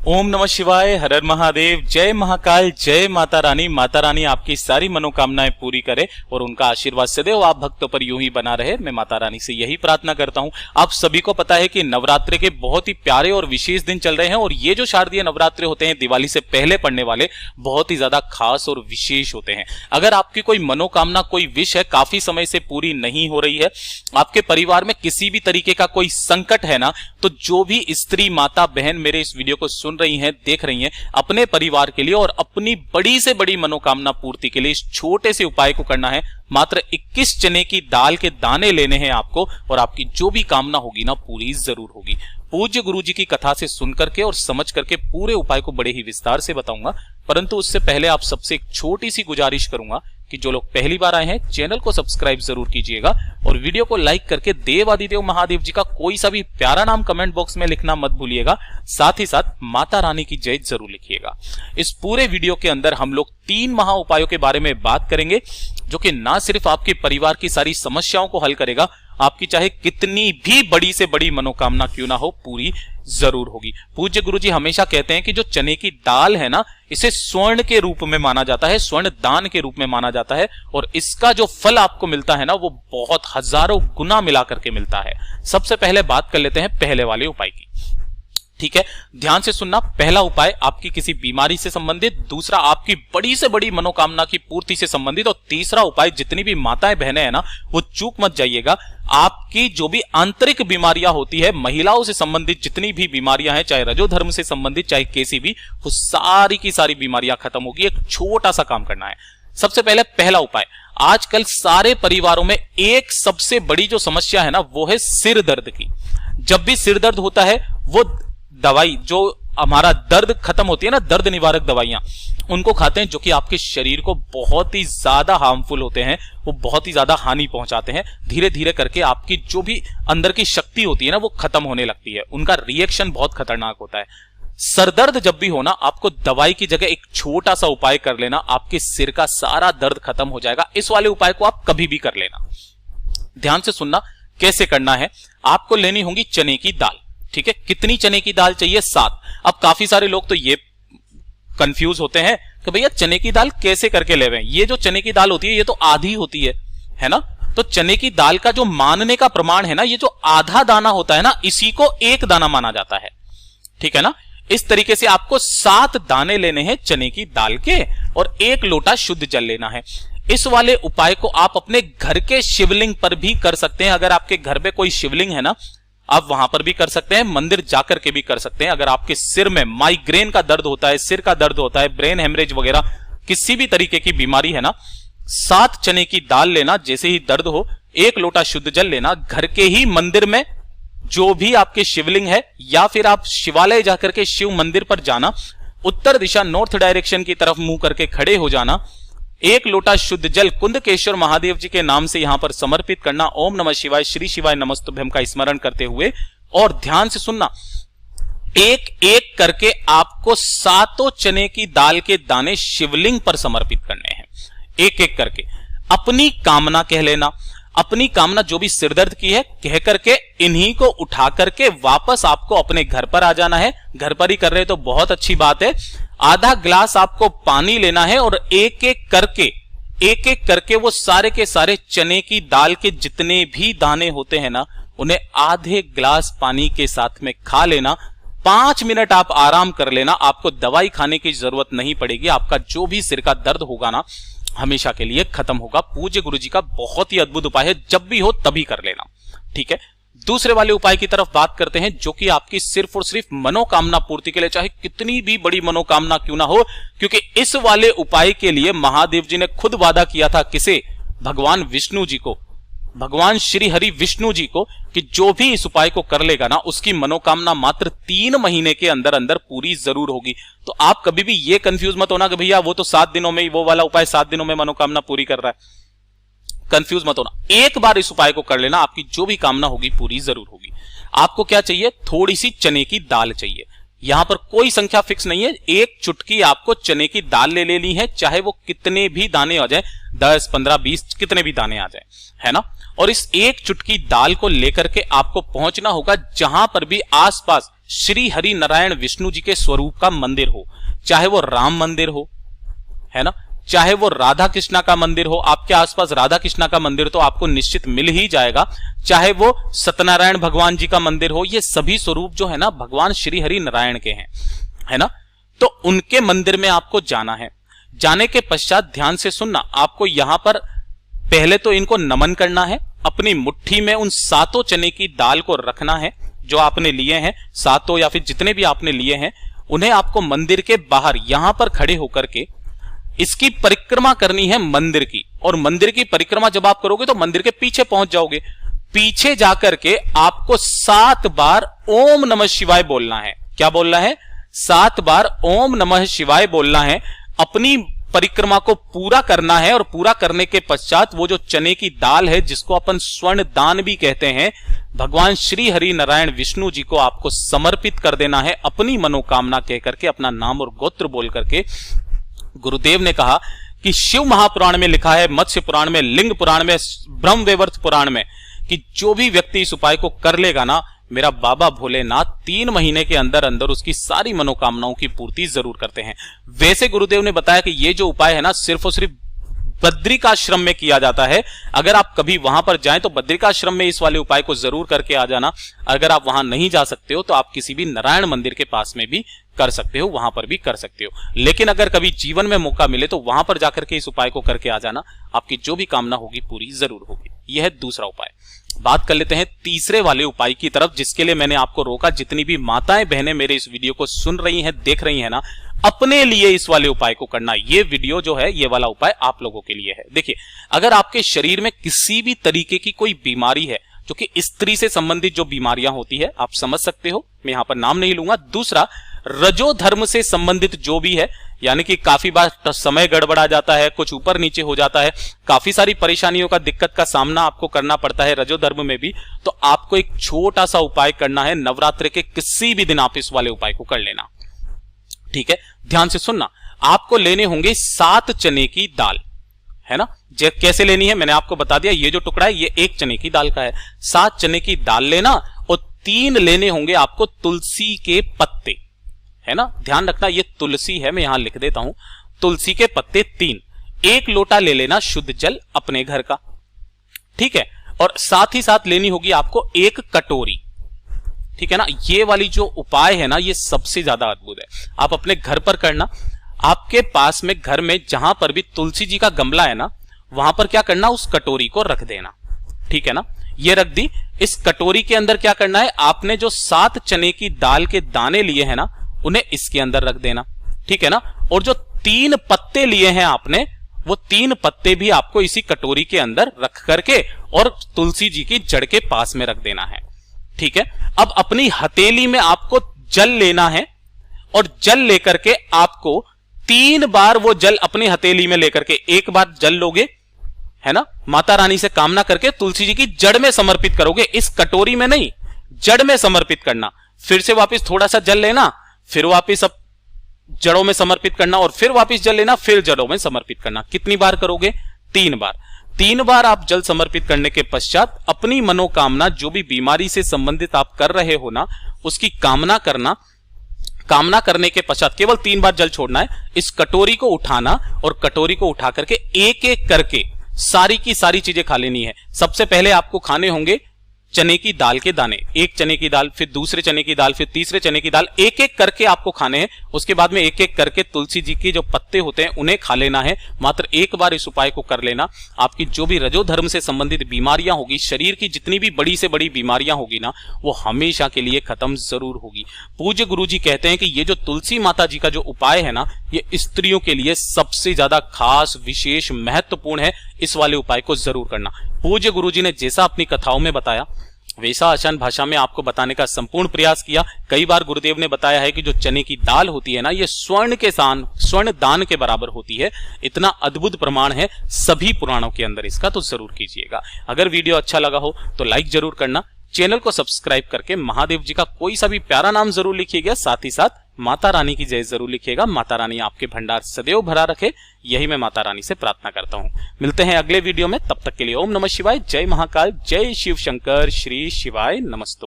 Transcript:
ओम नमः शिवाय, हर हर महादेव, जय महाकाल, जय माता रानी। माता रानी आपकी सारी मनोकामनाएं पूरी करे और उनका आशीर्वाद सदैव आप भक्तों पर यूं ही बना रहे। मैं माता रानी से यही प्रार्थना करता हूं। आप सभी को पता है कि नवरात्रि के बहुत ही प्यारे और विशेष दिन चल रहे हैं और ये जो शारदीय नवरात्रि होते हैं दिवाली से पहले पड़ने वाले, बहुत ही ज्यादा खास और विशेष होते हैं। अगर आपकी कोई मनोकामना, कोई विश है काफी समय से पूरी नहीं हो रही है, आपके परिवार में किसी भी तरीके का कोई संकट है ना, तो जो भी स्त्री, माता, बहन मेरे इस वीडियो को सुन रही हैं, देख रही हैं, अपने परिवार के लिए और अपनी बड़ी से बड़ी मनोकामना पूर्ति के लिए इस छोटे से उपाय को करना है। मात्र 21 चने की दाल के दाने लेने हैं आपको और आपकी जो भी कामना होगी ना, पूरी जरूर होगी। पूज्य गुरु जी की कथा से सुन करके और समझ करके पूरे उपाय को बड़े ही विस्तार से बताऊंगा, परंतु उससे पहले आप सबसे एक छोटी सी गुजारिश करूंगा कि जो लोग पहली बार आए हैं चैनल को सब्सक्राइब जरूर कीजिएगा और वीडियो को लाइक करके देवादिदेव महादेव जी का कोई सा भी प्यारा नाम कमेंट बॉक्स में लिखना मत भूलिएगा। साथ ही साथ माता रानी की जय जरूर लिखिएगा। इस पूरे वीडियो के अंदर हम लोग 3 महा उपायों के बारे में बात करेंगे जो कि ना सिर्फ आपके परिवार की सारी समस्याओं को हल करेगा, आपकी चाहे कितनी भी बड़ी से बड़ी मनोकामना क्यों ना हो, पूरी जरूर होगी। पूज्य गुरुजी हमेशा कहते हैं कि जो चने की दाल है ना, इसे स्वर्ण के रूप में माना जाता है, स्वर्ण दान के रूप में माना जाता है और इसका जो फल आपको मिलता है ना, वो बहुत हजारों गुना मिला करके मिलता है। सबसे पहले बात कर लेते हैं पहले वाले उपाय की। ठीक है, ध्यान से सुनना। पहला उपाय आपकी किसी बीमारी से संबंधित, दूसरा आपकी बड़ी से बड़ी मनोकामना की पूर्ति से संबंधित और तीसरा उपाय, जितनी भी माताएं बहनें हैं ना, वो चूक मत जाइएगा, आपकी जो भी आंतरिक बीमारियां होती है, महिलाओं से संबंधित जितनी भी बीमारियां हैं, चाहे रजो धर्म से संबंधित चाहे कैसी भी, वो सारी की सारी बीमारियां खत्म होगी। एक छोटा सा काम करना है। सबसे पहले पहला उपाय, आजकल सारे परिवारों में एक सबसे बड़ी जो समस्या है ना, वो है सिर दर्द की। जब भी सिर दर्द होता है, वो दवाई जो हमारा दर्द खत्म होती है ना, दर्द निवारक दवाइयां, उनको खाते हैं जो कि आपके शरीर को बहुत ही ज्यादा हार्मफुल होते हैं, वो बहुत ही ज्यादा हानि पहुंचाते हैं। धीरे धीरे करके आपकी जो भी अंदर की शक्ति होती है ना, वो खत्म होने लगती है, उनका रिएक्शन बहुत खतरनाक होता है। सरदर्द जब भी होना, आपको दवाई की जगह एक छोटा सा उपाय कर लेना, आपके सिर का सारा दर्द खत्म हो जाएगा। इस वाले उपाय को आप कभी भी कर लेना। ध्यान से सुनना कैसे करना है। आपको लेनी होगी चने की दाल। ठीक है, कितनी चने की दाल चाहिए? 7। अब काफी सारे लोग तो ये कंफ्यूज होते हैं कि भैया चने की दाल कैसे करके ले रहे हैं। ये जो चने की दाल होती है, ये तो आधी होती है ना। तो चने की दाल का जो मानने का प्रमाण है ना, ये जो आधा दाना होता है ना, इसी को 1 दाना माना जाता है। ठीक है ना। इस तरीके से आपको 7 दाने लेने हैं चने की दाल के और 1 लोटा शुद्ध जल लेना है। इस वाले उपाय को आप अपने घर के शिवलिंग पर भी कर सकते हैं। अगर आपके घर में कोई शिवलिंग है ना, आप वहां पर भी कर सकते हैं, मंदिर जाकर के भी कर सकते हैं। अगर आपके सिर में माइग्रेन का दर्द होता है, सिर का दर्द होता है, ब्रेन हेमरेज वगैरह किसी भी तरीके की बीमारी है ना, 7 चने की दाल लेना, जैसे ही दर्द हो 1 लोटा शुद्ध जल लेना, घर के ही मंदिर में जो भी आपके शिवलिंग है, या फिर आप शिवालय जाकर के शिव मंदिर पर जाना, उत्तर दिशा नॉर्थ डायरेक्शन की तरफ मुंह करके खड़े हो जाना, 1 लोटा शुद्ध जल कुंदकेश्वर महादेव जी के नाम से यहां पर समर्पित करना। ओम नमः शिवाय, श्री शिवाय नमस्तुभ्यम का स्मरण करते हुए, और ध्यान से सुनना, एक एक करके आपको 7 चने की दाल के दाने शिवलिंग पर समर्पित करने हैं। एक एक करके अपनी कामना कह लेना। अपनी कामना जो भी सिरदर्द की है कह करके इन्हीं को उठा करके वापस आपको अपने घर पर आ जाना है। घर पर ही कर रहे तो बहुत अच्छी बात है। आधा ग्लास आपको पानी लेना है और एक एक करके वो सारे के सारे चने की दाल के जितने भी दाने होते हैं ना, उन्हें आधे ग्लास पानी के साथ में खा लेना। 5 मिनट आप आराम कर लेना। आपको दवाई खाने की जरूरत नहीं पड़ेगी। आपका जो भी सिर का दर्द होगा ना, हमेशा के लिए खत्म होगा। पूज्य गुरुजी का बहुत ही अद्भुत उपाय है, जब भी हो तभी कर लेना। ठीक है, दूसरे वाले उपाय की तरफ बात करते हैं, जो कि आपकी सिर्फ और सिर्फ मनोकामना पूर्ति के लिए, चाहे कितनी भी बड़ी मनोकामना क्यों ना हो, क्योंकि इस वाले उपाय के लिए महादेव जी ने खुद वादा किया था। किसे? भगवान विष्णु जी को, भगवान श्री हरि विष्णु जी को, कि जो भी इस उपाय को कर लेगा ना, उसकी मनोकामना मात्र 3 महीने के अंदर अंदर पूरी जरूर होगी। तो आप कभी भी ये कंफ्यूज मत होना कि भैया वो तो 7 दिनों में ही, वो वाला उपाय 7 दिनों में मनोकामना पूरी कर रहा है। कंफ्यूज मत होना। एक बार इस उपाय को कर लेना, आपकी जो भी कामना होगी पूरी जरूर होगी। आपको क्या चाहिए? थोड़ी सी चने की दाल चाहिए। यहां पर कोई संख्या फिक्स नहीं है, 1 चुटकी आपको चने की दाल ले लेनी है, चाहे वो कितने भी दाने आ जाए, 10, 15, 20 कितने भी दाने आ जाए, है ना। और इस 1 चुटकी दाल को लेकर के आपको पहुंचना होगा जहां पर भी आसपास श्री हरि नारायण विष्णु जी के स्वरूप का मंदिर हो, चाहे वो राम मंदिर हो, है ना, चाहे वो राधा कृष्णा का मंदिर हो, आपके आसपास राधा कृष्णा का मंदिर तो आपको निश्चित मिल ही जाएगा, चाहे वो सत्यनारायण भगवान जी का मंदिर हो, ये सभी स्वरूप जो है ना भगवान श्री हरि नारायण के हैं, है ना। तो उनके मंदिर में आपको जाना है। जाने के पश्चात ध्यान से सुनना, आपको यहां पर पहले तो इनको नमन करना है, अपनी मुट्ठी में उन 7 चने की दाल को रखना है जो आपने लिए हैं, 7 या फिर जितने भी आपने लिए हैं, उन्हें आपको मंदिर के बाहर यहां पर खड़े होकर के इसकी परिक्रमा करनी है मंदिर की। और मंदिर की परिक्रमा जब आप करोगे तो मंदिर के पीछे पहुंच जाओगे। पीछे जाकर के आपको 7 बार ओम नमः शिवाय बोलना है। क्या बोलना है? 7 बार ओम नमः शिवाय बोलना है। अपनी परिक्रमा को पूरा करना है और पूरा करने के पश्चात वो जो चने की दाल है, जिसको अपन स्वर्ण दान भी कहते हैं, भगवान श्री हरि नारायण विष्णु जी को आपको समर्पित कर देना है अपनी मनोकामना कह करके, अपना नाम और गोत्र बोल करके। गुरुदेव ने कहा कि शिव महापुराण में लिखा है, मत्स्य पुराण में, लिंग पुराण में, ब्रह्म वैवर्त पुराण में, कि जो भी व्यक्ति इस उपाय को कर लेगा ना, मेरा बाबा भोलेनाथ 3 महीने के अंदर अंदर उसकी सारी मनोकामनाओं की पूर्ति जरूर करते हैं। वैसे गुरुदेव ने बताया कि ये जो उपाय है ना, सिर्फ और सिर्फ बद्रिकाश्रम में किया जाता है। अगर आप कभी वहां पर जाएं तो बद्रिकाश्रम में इस वाले उपाय को जरूर करके आ जाना। अगर आप वहां नहीं जा सकते हो तो आप किसी भी नारायण मंदिर के पास में भी कर सकते हो, वहां पर भी कर सकते हो। लेकिन अगर कभी जीवन में मौका मिले तो वहां पर जाकर के इस उपाय को करके आ जाना, आपकी जो भी कामना होगी पूरी जरूर होगी। यह है दूसरा उपाय। बात कर लेते हैं तीसरे वाले उपाय की तरफ, जिसके लिए मैंने आपको रोका। जितनी भी माताएं बहनें मेरे इस वीडियो को सुन रही हैं, देख रही हैं ना, अपने लिए इस वाले उपाय को करना। ये वीडियो जो है, ये वाला उपाय आप लोगों के लिए है। देखिए, अगर आपके शरीर में किसी भी तरीके की कोई बीमारी है, जो कि स्त्री से संबंधित जो बीमारियां होती है, आप समझ सकते हो, मैं यहां पर नाम नहीं लूंगा। दूसरा, रजो धर्म से संबंधित जो भी है, यानी कि काफी बार समय गड़बड़ा जाता है, कुछ ऊपर नीचे हो जाता है, काफी सारी परेशानियों का, दिक्कत का सामना आपको करना पड़ता है रजो धर्म में भी, तो आपको एक छोटा सा उपाय करना है। नवरात्र के किसी भी दिन आप इस वाले उपाय को कर लेना, ठीक है। ध्यान से सुनना, आपको लेने होंगे 7 चने की दाल, है ना। कैसे लेनी है मैंने आपको बता दिया। ये जो टुकड़ा है ये 1 चने की दाल का है। 7 चने की दाल लेना और 3 लेने होंगे आपको तुलसी के पत्ते, है ना। ध्यान रखना, ये तुलसी है, मैं यहां लिख देता हूं, तुलसी के पत्ते 3। 1 लोटा ले लेना शुद्ध जल अपने घर का, ठीक है। और साथ ही साथ लेनी होगी आपको 1 कटोरी, ठीक है ना। ये वाली जो उपाय है ना, ये सबसे ज्यादा अद्भुत है। आप अपने घर पर करना। आपके पास में घर में जहां पर भी तुलसी जी का गमला है ना, वहां पर क्या करना, उस कटोरी को रख देना, ठीक है ना। ये रख दी। इस कटोरी के अंदर क्या करना है, आपने जो 7 चने की दाल के दाने लिए हैं ना, उन्हें इसके अंदर रख देना, ठीक है ना। और जो 3 पत्ते लिए हैं आपने, वो 3 पत्ते भी आपको इसी कटोरी के अंदर रख करके और तुलसी जी की जड़ के पास में रख देना है, ठीक है। अब अपनी हथेली में आपको जल लेना है और जल लेकर के आपको 3 बार वो जल अपनी हथेली में लेकर के, 1 बार जल लोगे, है ना, माता रानी से कामना करके तुलसी जी की जड़ में समर्पित करोगे। इस कटोरी में नहीं, जड़ में समर्पित करना। फिर से वापस थोड़ा सा जल लेना, फिर वापस अब जड़ों में समर्पित करना, और फिर वापस जल लेना, फिर जड़ों में समर्पित करना। कितनी बार करोगे? 3 बार। 3 बार आप जल समर्पित करने के पश्चात अपनी मनोकामना, जो भी बीमारी से संबंधित आप कर रहे हो ना, उसकी कामना करना। कामना करने के पश्चात केवल 3 बार जल छोड़ना है। इस कटोरी को उठाना और कटोरी को उठा करके एक एक करके सारी की सारी चीजें खा लेनी है। सबसे पहले आपको खाने होंगे चने की दाल के दाने, 1 चने की दाल, फिर दूसरे चने की दाल, फिर तीसरे चने की दाल, एक एक करके आपको खाने हैं। उसके बाद में एक एक करके तुलसी जी के जो पत्ते होते हैं उन्हें खा लेना है। मात्र 1 बार इस उपाय को कर लेना। आपकी जो भी रजो धर्म से संबंधित बीमारियां होगी, शरीर की जितनी भी बड़ी से बड़ी बीमारियां होगी ना, वो हमेशा के लिए खत्म जरूर होगी। पूज्य गुरु जी कहते हैं कि ये जो तुलसी माता जी का जो उपाय है ना, ये स्त्रियों के लिए सबसे ज्यादा खास, विशेष, महत्वपूर्ण है। इस वाले उपाय को जरूर करना। पूज्य गुरु जी ने जैसा अपनी कथाओं में बताया, वैसा आसान भाषा में आपको बताने का संपूर्ण प्रयास किया। कई बार गुरुदेव ने बताया है कि जो चने की दाल होती है ना, ये स्वर्ण दान के बराबर होती है। इतना अद्भुत प्रमाण है सभी पुराणों के अंदर इसका, तो जरूर कीजिएगा। अगर वीडियो अच्छा लगा हो तो लाइक जरूर करना। चैनल को सब्सक्राइब करके महादेव जी का कोई सा भी प्यारा नाम जरूर लिखिएगा। साथ ही साथ माता रानी की जय जरूर लिखिएगा। माता रानी आपके भंडार सदैव भरा रखे, यही मैं माता रानी से प्रार्थना करता हूं। मिलते हैं अगले वीडियो में, तब तक के लिए ओम नमः शिवाय, जय महाकाल, जय शिव शंकर, श्री शिवाय नमस्तु।